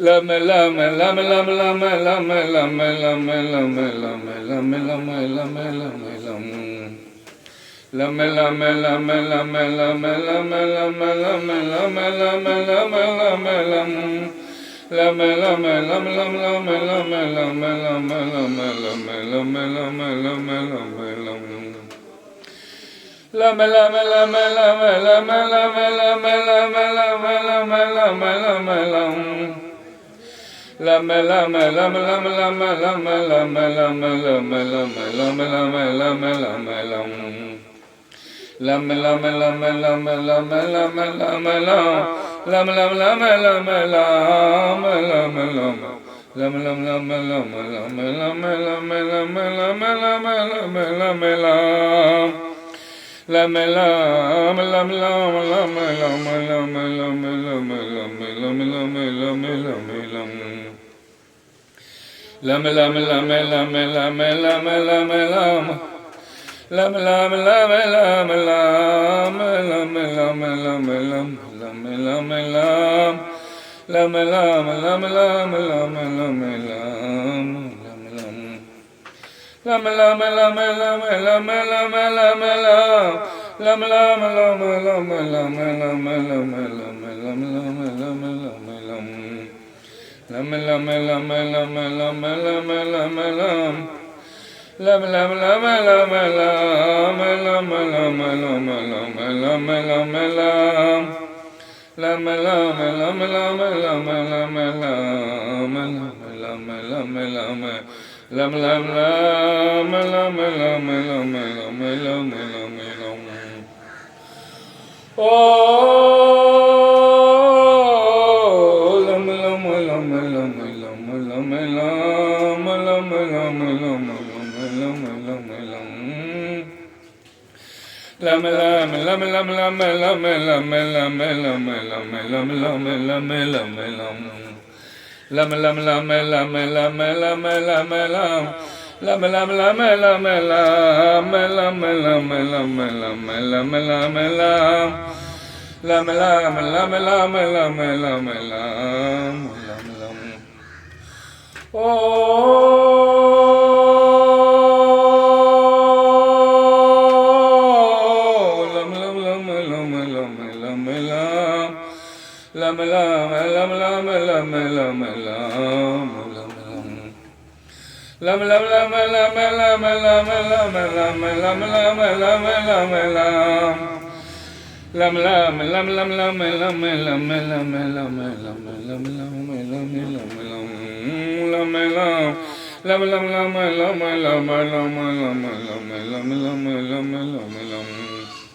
Lam lam lam lam lam lam lam lam lam lam lam lam lam lam. Lam lam lam lam lam lam lam lam lam lam lam lam lam. Lam lam lam lam lam lam lam lam lam lam lam lam. Lam lam lam lam lam lam lam lam lam lam lam. Lam lam lam lam lam lam lam lam lam lam lam lam lam. Lam lam lam lam lam lam lam lam lam lam lam lam lam lam lam. Lam lam lam lam lam lam lam lam lam lam. Lam lam lam lam lam lam lam lam lam lam. Lam lam lam lam lam lam lam lam. Lam lam lam lam lam lam lam lam lam lam lam. Lam lam lam lam lam lam lam. Lam lam lam lam lam lam lam lam. Lam lam lam lam lam lam lam lam lam. Lam lam lam lam lam lam lam lam. Lam lam lam lam lam lam lam lam lam lam lam. Lam lam lam lam lam lam lam lam lam. Lam lam lam lam lam lam lam lam. Oh, lam lam lam lam lam lam lam lam lam lam. Lam lam lam lam lam lam lam lam lam lam lam lam lam. Lam lam lam lam lam lam lam lam. Lam lam lam lam lam lam lam lam lam. Lam lam lam lam lam lam lam. Oh. Lam lam lam lam lam lam lam. Lam lam lam lam lam lam lam lam lam lam lam lam. Lam lam lam lam lam lam lam lam lam lam lam lam. Lam lam. Lam lam lam lam lam lam lam lam lam.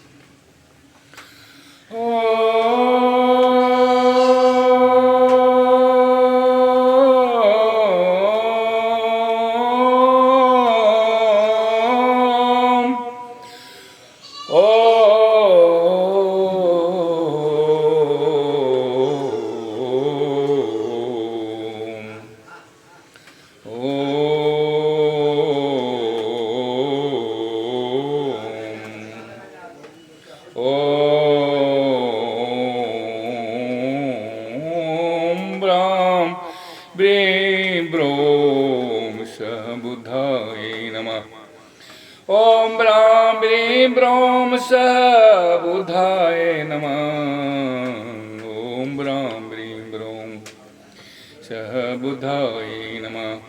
Brim Brom Sabuddhaye Namah. Om Brahm Brim Brom Sabuddhaye Namah. Om Brahm Brim Brom Sabuddhaye Namah.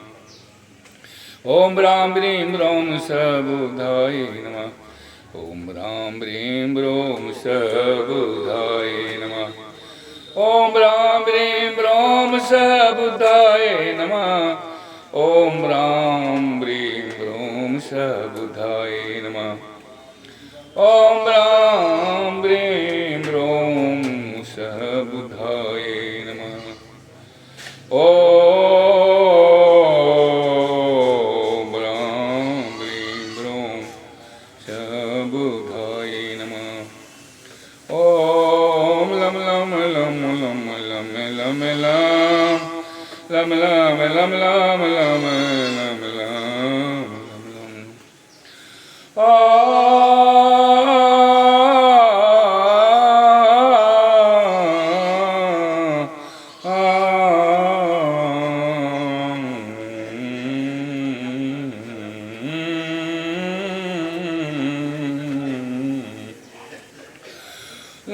Om Brahm Brim Brom Sabuddhaye Namah. Om Brahm Brim Brom Sabuddhaye Namah. Om Brahm Brim Brom Sabuddhaye Namah. Om Brahm Brim Brom Sabuddhaye Namah. Om Brahm Brim Brom Sabuddhaye Namah. Om Brahm Brim Brom Sabuddhaye Namah. Om Lam Lam Lam Lam Lam Lam Lam. Lam Lam Lam Lam Lam Lam Lam.